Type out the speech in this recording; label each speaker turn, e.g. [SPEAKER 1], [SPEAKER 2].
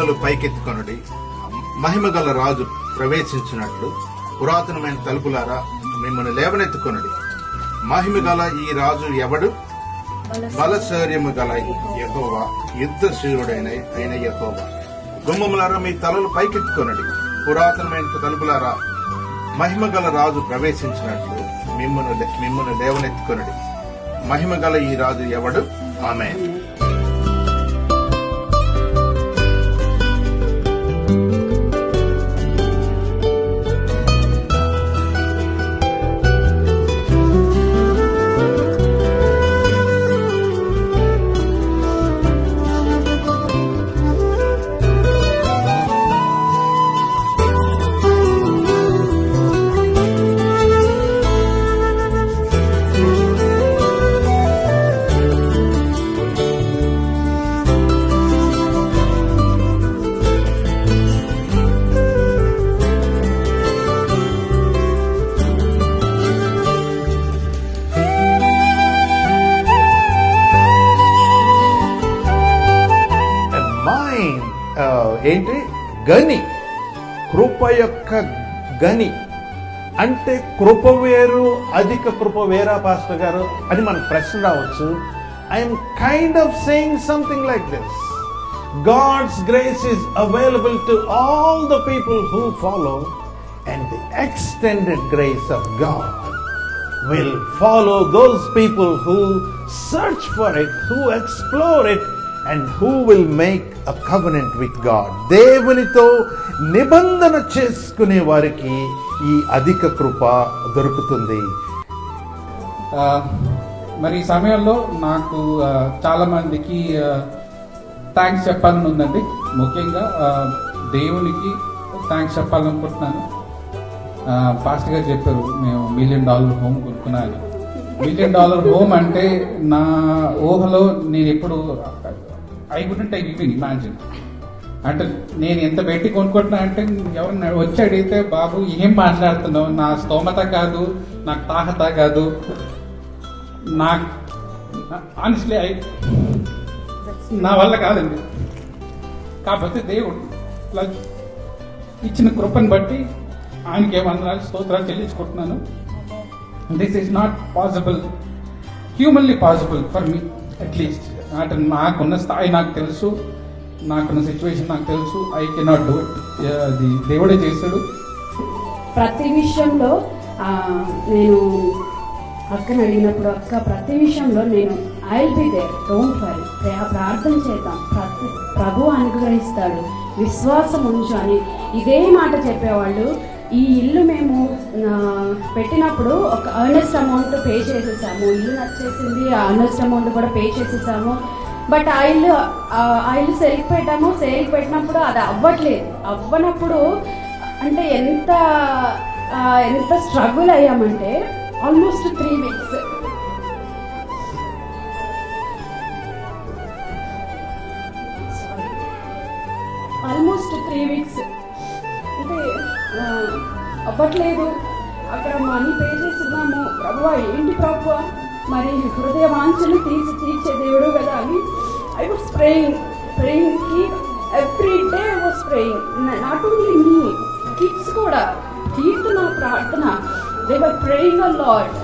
[SPEAKER 1] తలలు పైకెత్తుకొనుడి, మహిమగల రాజు ప్రవేశించినట్లు పురాతనమైన తలుపులారా మిమ్మల్ని లేవనెత్తుకొనుడి. మహిమగల ఈ రాజు ఎవడు? బలశౌర్యము గల యెహోవా, యుద్ధశూరుడైన యెహోవా. గుమ్మములారా మీ తలలు పైకెత్తుకొనుడి, పురాతనమైన తలుపులారా మహిమగల రాజు ప్రవేశించినట్లు మిమ్మల్ని లేవనెత్తుకొనుడి. మహిమగల ఈ రాజు ఎవడు? ఆమేన్. ఏంటి? గని, కృప యొక్క గని. అంటే కృప వేరు, అధిక కృప వేరా పాస్టర్ గారు అని మనకు ప్రశ్న రావచ్చు. I'm kind of saying something like this. God's grace is available to all the people who follow, and the extended grace of God will follow those people who search for it, who explore it, and who will make a covenant with God. దేవునితో నిబంధన చేసుకునే వారికి ఈ అధిక కృప దొరుకుతుంది.
[SPEAKER 2] మరి ఈ సమయంలో నాకు చాలా మందికి థ్యాంక్స్ చెప్పాలని ఉందండి. ముఖ్యంగా దేవునికి థ్యాంక్స్ చెప్పాలనుకుంటున్నాను. పాస్టర్ గారు చెప్పారు మేము $1 million హోమ్ కొనుక్కున్నాను. $1 million హోమ్ అంటే నా ఊహలో నేను ఎప్పుడు ఐ వుడెంట్ ఈవెన్ ఇమాజిన్. అంటే నేను ఎంత పెట్టి కొనుక్కుంటున్నా అంటే ఎవరన్నా వచ్చి అడిగితే బాబు ఏం మాట్లాడుతున్నావు, నా స్తోమత కాదు, నాకు తాహత కాదు, నాకు ఆనెస్ట్లీ నా వల్ల కాదండి. కాకపోతే దేవుడు ఇచ్చిన కృపను బట్టి ఆయనకి వందనాలు స్తోత్రాలు చెల్లించుకుంటున్నాను. This is not possible, humanly possible for me at least. అంటే నాకున్న స్థాయి నాకు తెలుసు, నాకున్న సిచ్యువేషన్ నాకు తెలుసు. I cannot do it. అది దేవుడే చేశాడు.
[SPEAKER 3] ప్రతి విషయంలో నేను అక్కను అడిగినప్పుడు, అక్క ప్రతి విషయంలో నేను I will be there, don't worry, ప్రార్థన చేద్దాం, ప్రభు అనుగ్రహిస్తాడు, విశ్వాసం ఉంచు అని ఇదే మాట చెప్పేవాళ్ళు. ఈ ఇల్లు మేము పెట్టినప్పుడు ఒక అర్నెస్ట్ అమౌంట్ పే చేసేసాము. ఇల్లు నచ్చేసింది, ఆ అర్నెస్ట్ అమౌంట్ కూడా పే చేసేసాము. బట్ ఆ ఇల్లు సేల్కి పెట్టాము. సేల్కి పెట్టినప్పుడు అది అవ్వనప్పుడు అంటే ఎంత స్ట్రగుల్ అయ్యామంటే ఆల్మోస్ట్ 3 weeks. అంటే అవ్వట్లేదు. అక్కడ మనీ పే చేస్తున్నాము. ప్రభువా ఏంటి ప్రభువా, మరి హృదయ వాంఛలు తీర్చే దేవుడు కదా అని I was praying. Every day I was praying. Not only me, kids కూడా కీర్తన ప్రార్థన, they were praying a lot.